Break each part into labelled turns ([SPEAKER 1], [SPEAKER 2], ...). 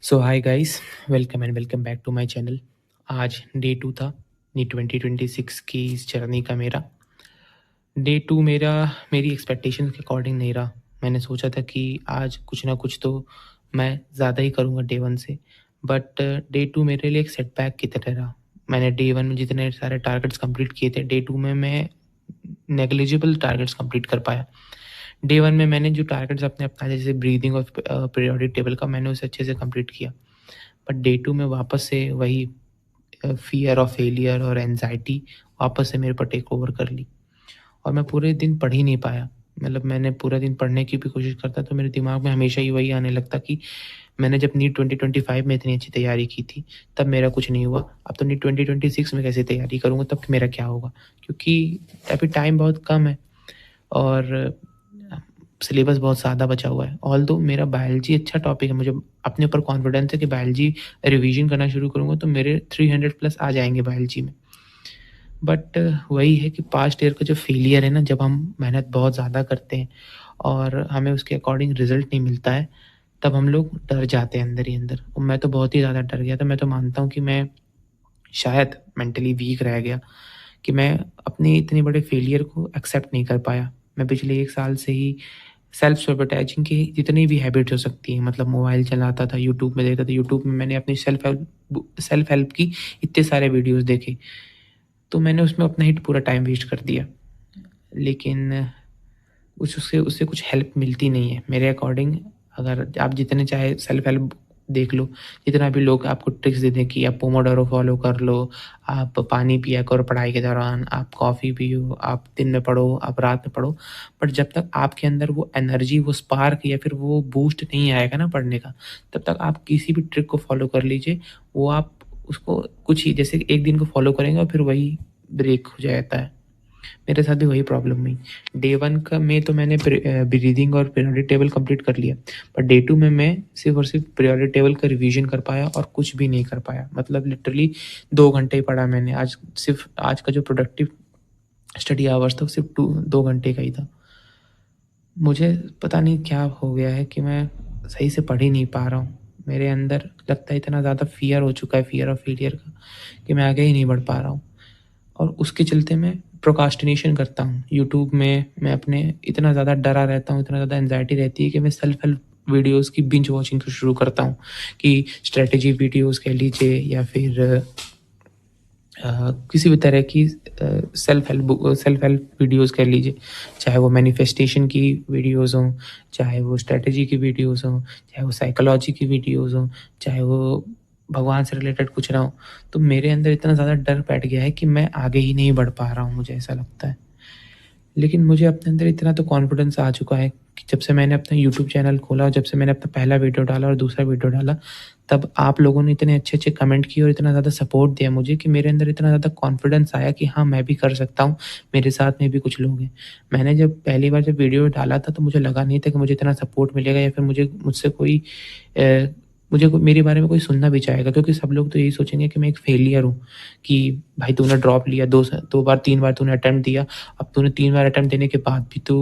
[SPEAKER 1] So hi guys, welcome back to my channel. आज day 2 था नी 2026 की इस जर्नी का। मेरा डे 2 मेरी एक्सपेक्टेशंस के अकॉर्डिंग नहीं रहा। मैंने सोचा था कि आज कुछ ना कुछ तो मैं ज़्यादा ही करूँगा डे 1 से, बट डे 2 मेरे लिए एक सेटबैक की तरह रहा। मैंने डे 1 में जितने सारे टारगेट्स कंप्लीट किए थे, डे 2 में मैं नेग्लिजिबल टारगेट्स कंप्लीट कर पाया। डे 1 में मैंने जो टारगेट्स अपने अपनाए, जैसे ब्रीदिंग और पीरियोडिक टेबल का, मैंने उसे अच्छे से कंप्लीट किया। बट डे 2 में वापस से वही फ़ियर ऑफ फेलियर और एंग्ज़ायटी वापस से मेरे पर टेक ओवर कर ली, और मैं पूरे दिन पढ़ ही नहीं पाया। मतलब मैंने पूरा दिन पढ़ने की भी कोशिश करता, तो मेरे दिमाग में हमेशा ही वही आने लगता कि मैंने जब नीट 2025 में इतनी अच्छी तैयारी की थी, तब मेरा कुछ नहीं हुआ। अब तो नीट 2026 में कैसे तैयारी करूँगा, तब मेरा क्या होगा? क्योंकि अभी टाइम बहुत कम है और सिलेबस बहुत ज़्यादा बचा हुआ है। ऑल्दो मेरा बायोलॉजी अच्छा टॉपिक है, मुझे अपने ऊपर कॉन्फिडेंस है कि बायोलॉजी रिवीजन करना शुरू करूँगा तो मेरे 300 प्लस आ जाएँगे बायोलॉजी में। बट वही है कि पास्ट ईयर का जो फेलियर है ना, जब हम मेहनत बहुत ज़्यादा करते हैं और हमें उसके अकॉर्डिंग रिज़ल्ट नहीं मिलता है, तब हम लोग डर जाते हैं अंदर ही अंदर। और मैं तो बहुत ही ज़्यादा डर गया था। मैं तो मानता हूँ कि मैं शायद मेंटली वीक रह गया, कि मैं अपने इतने बड़े फेलियर को एक्सेप्ट नहीं कर पाया। मैं पिछले 1 साल से ही सेल्फ सैबोटैजिंग की जितनी भी हैबिट्स हो सकती हैं, मतलब मोबाइल चलाता था, यूट्यूब में देखता था। यूट्यूब में मैंने अपनी सेल्फ हेल्प की इतने सारे वीडियोज़ देखे, तो मैंने उसमें अपना ही पूरा टाइम वेस्ट कर दिया। लेकिन उससे उससे कुछ हेल्प मिलती नहीं है मेरे अकॉर्डिंग। अगर आप जितने चाहे सेल्फ हेल्प देख लो, जितना भी लोग आपको ट्रिक्स दे दें कि आप पोमोडोरो फॉलो कर लो, आप पानी पिया करो पढ़ाई के दौरान, आप कॉफ़ी पियो, आप दिन में पढ़ो, आप रात में पढ़ो, बट जब तक आपके अंदर वो एनर्जी, वो स्पार्क या फिर वो बूस्ट नहीं आएगा ना पढ़ने का, तब तक आप किसी भी ट्रिक को फॉलो कर लीजिए, वो आप उसको कुछ ही जैसे एक दिन को फॉलो करेंगे और फिर वही ब्रेक हो जाता है। मेरे साथ भी वही प्रॉब्लम हुई। डे 1 का में तो मैंने ब्रीदिंग और पीरियोडिक टेबल कंप्लीट कर लिया, बट डे 2 में मैं सिर्फ़ और सिर्फ़ पीरियोडिक टेबल का रिवीजन कर पाया और कुछ भी नहीं कर पाया। मतलब लिटरली 2 घंटे ही पढ़ा मैंने। आज का जो प्रोडक्टिव स्टडी आवर्स था, वो सिर्फ़ 2 घंटे का ही था। मुझे पता नहीं क्या हो गया है कि मैं सही से पढ़ ही नहीं पा रहा हूँ। मेरे अंदर लगता है इतना ज़्यादा फ़ियर हो चुका है, फ़ियर ऑफ फेलियर का, कि मैं आगे ही नहीं बढ़ पा रहा हूँ। और उसके चलते मैं प्रोक्रास्टिनेशन करता हूँ। यूट्यूब में मैं अपने इतना ज़्यादा डरा रहता हूँ, इतना ज़्यादा एंग्ज़ायटी रहती है कि मैं सेल्फ हेल्प वीडियोज़ की बिंज वॉचिंग शुरू करता हूँ, कि स्ट्रैटेजी वीडियोज़ कह लीजिए या फिर किसी भी तरह की सेल्फ हेल्प वीडियोज़ कह लीजिए। चाहे वो मैनिफेस्टेशन की वीडियोज़ हों, चाहे वो स्ट्रैटेजी की वीडियोज़ हों, चाहे वो साइकोलॉजी की वीडियोज़ हों, चाहे वो भगवान से रिलेटेड कुछ ना हो। तो मेरे अंदर इतना ज़्यादा डर बैठ गया है कि मैं आगे ही नहीं बढ़ पा रहा हूँ, मुझे ऐसा लगता है। लेकिन मुझे अपने अंदर इतना तो कॉन्फिडेंस आ चुका है कि जब से मैंने अपना यूट्यूब चैनल खोला और जब से मैंने अपना पहला वीडियो डाला और दूसरा वीडियो डाला, तब आप लोगों ने इतने अच्छे-अच्छे कमेंट किए और इतना ज़्यादा सपोर्ट दिया मुझे, कि मेरे अंदर इतना ज़्यादा कॉन्फिडेंस आया कि हाँ, मैं भी कर सकता हूँ, मेरे साथ में भी कुछ लोग हैं। मैंने जब पहली बार जब वीडियो डाला था, तो मुझे लगा नहीं था कि मुझे इतना सपोर्ट मिलेगा या फिर मुझसे कोई अ, मुझे कोई मेरे बारे में कोई सुनना भी चाहेगा, क्योंकि सब लोग तो यही सोचेंगे कि मैं एक फेलियर हूँ, कि भाई तूने ड्रॉप लिया, 2 बार 3 बार तूने अटेम्प्ट दिया, अब तूने 3 बार अटेम्प्ट देने के बाद भी तू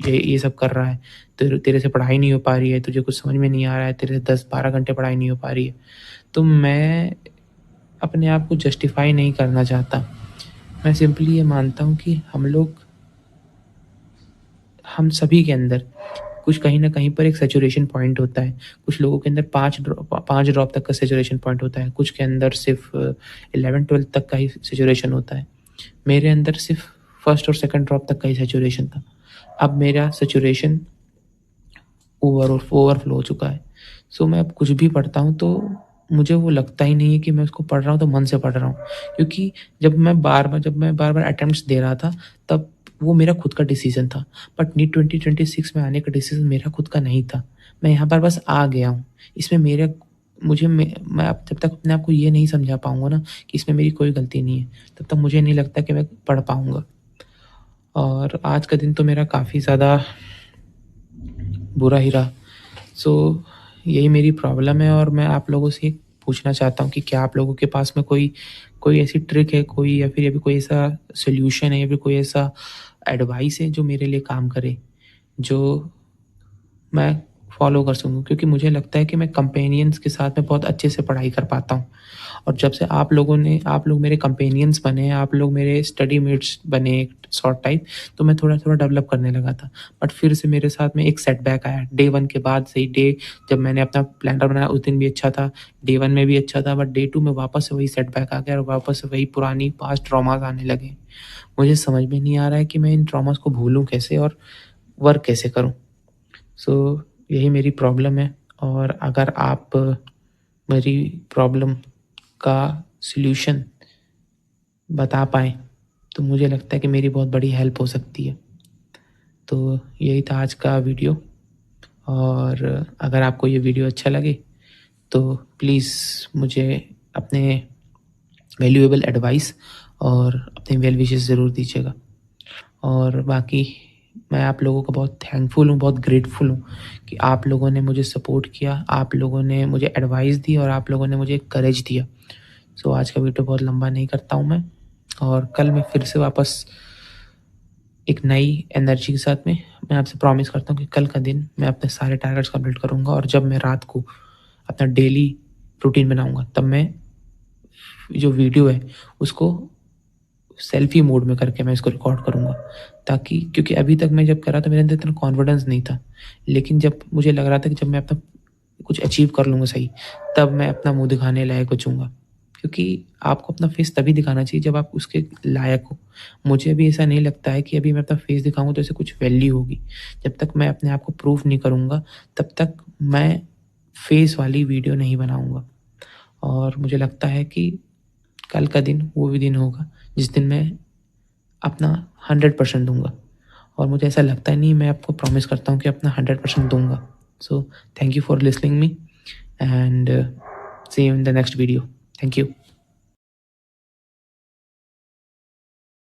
[SPEAKER 1] ये सब कर रहा है, तेरे से पढ़ाई नहीं हो पा रही है, तुझे कुछ समझ में नहीं आ रहा है, तेरे से 10-12 घंटे पढ़ाई नहीं हो पा रही है। तो मैं अपने आप को जस्टिफ़ाई नहीं करना चाहता। मैं सिंपली ये मानता हूँ कि हम सभी के अंदर कुछ कहीं न कहीं पर एक सैचुरेशन पॉइंट होता है। कुछ लोगों के अंदर 5 ड्रॉप तक का सैचुरेशन पॉइंट होता है, कुछ के अंदर सिर्फ़ 11-12 तक का ही सैचुरेशन होता है। मेरे अंदर सिर्फ़ फर्स्ट और सेकंड ड्रॉप तक का ही सैचुरेशन था। अब मेरा सैचुरेशन ओवरफ्लो हो चुका है। सो मैं अब कुछ भी पढ़ता हूँ, तो मुझे वो लगता ही नहीं है कि मैं उसको पढ़ रहा हूँ तो मन से पढ़ रहा हूँ। क्योंकि जब मैं बार-बार अटेम्प्ट्स दे रहा था, तब वो मेरा खुद का डिसीज़न था। बट नीट 2026 में आने का डिसीज़न मेरा खुद का नहीं था। मैं यहाँ पर बस आ गया हूँ। इसमें मेरे मुझे मैं अब जब तक अपने आप को ये नहीं समझा पाऊँगा ना कि इसमें मेरी कोई गलती नहीं है, तब तक मुझे नहीं लगता कि मैं पढ़ पाऊँगा। और आज का दिन तो मेरा काफ़ी ज़्यादा बुरा ही रहा। सो यही मेरी प्रॉब्लम है, और मैं आप लोगों से पूछना चाहता हूँ कि क्या आप लोगों के पास में कोई कोई ऐसी ट्रिक है, कोई या फिर कोई ऐसा सॉल्यूशन है या फिर कोई ऐसा एडवाइस है जो मेरे लिए काम करे, जो मैं फ़ॉलो कर सकूँ, क्योंकि मुझे लगता है कि मैं कंपेनियंस के साथ में बहुत अच्छे से पढ़ाई कर पाता हूँ। और जब से आप लोग मेरे कंपेनियंस बने, आप लोग मेरे स्टडी मेट्स बने शॉर्ट टाइम, तो मैं थोड़ा-थोड़ा डेवलप करने लगा था। बट फिर से मेरे साथ में एक सेटबैक आया। डे 1 के बाद से ही जब मैंने अपना प्लानर बनाया उस दिन भी अच्छा था, डे 1 में भी अच्छा था, बट डे 2 में वापस से वही सेटबैक आ गया और वापस से वही पुरानी पास्ट ट्रॉमास आने लगे। मुझे समझ में नहीं आ रहा है कि मैं इन ट्रॉमास को भूलूँ कैसे और वर्क कैसे करूँ? सो यही मेरी प्रॉब्लम है, और अगर आप मेरी प्रॉब्लम का सॉल्यूशन बता पाएँ, तो मुझे लगता है कि मेरी बहुत बड़ी हेल्प हो सकती है। तो यही था आज का वीडियो, और अगर आपको ये वीडियो अच्छा लगे, तो प्लीज़ मुझे अपने वैल्यूएबल एडवाइस और अपने वेल विशेस ज़रूर दीजिएगा। और बाकी मैं आप लोगों का बहुत थैंकफुल हूँ, बहुत ग्रेटफुल हूँ कि आप लोगों ने मुझे सपोर्ट किया, आप लोगों ने मुझे एडवाइस दी और आप लोगों ने मुझे करेज दिया। सो आज का वीडियो बहुत लंबा नहीं करता हूँ मैं, और कल मैं फिर से वापस एक नई एनर्जी के साथ में मैं आपसे प्रॉमिस करता हूँ कि कल का दिन मैं अपने सारे टारगेट्स कंप्लीट करूँगा, और जब मैं रात को अपना डेली रूटीन बनाऊँगा, तब मैं जो वीडियो है उसको सेल्फी मोड में करके मैं इसको रिकॉर्ड करूँगा, ताकि क्योंकि अभी तक मैं जब कर रहा था मेरे अंदर इतना कॉन्फिडेंस नहीं था। लेकिन जब मुझे लग रहा था कि जब मैं अपना कुछ अचीव कर लूँगा सही, तब मैं अपना मुँह दिखाने लायक बचूँगा। क्योंकि आपको अपना फेस तभी दिखाना चाहिए जब आप उसके लायक हो। मुझे अभी ऐसा नहीं लगता है कि अभी मैं अपना फेस दिखाऊँ तो इससे कुछ वैल्यू होगी। जब तक मैं अपने आप को प्रूफ नहीं करूँगा, तब तक मैं फेस वाली वीडियो नहीं बनाऊँगा। और मुझे लगता है कि कल का दिन वो भी दिन होगा जिस दिन मैं अपना 100% दूँगा, और मुझे ऐसा लगता नहीं, मैं आपको प्रॉमिस करता हूँ कि अपना 100% दूँगा। So thank you for listening me, and see you in the next video. Thank you.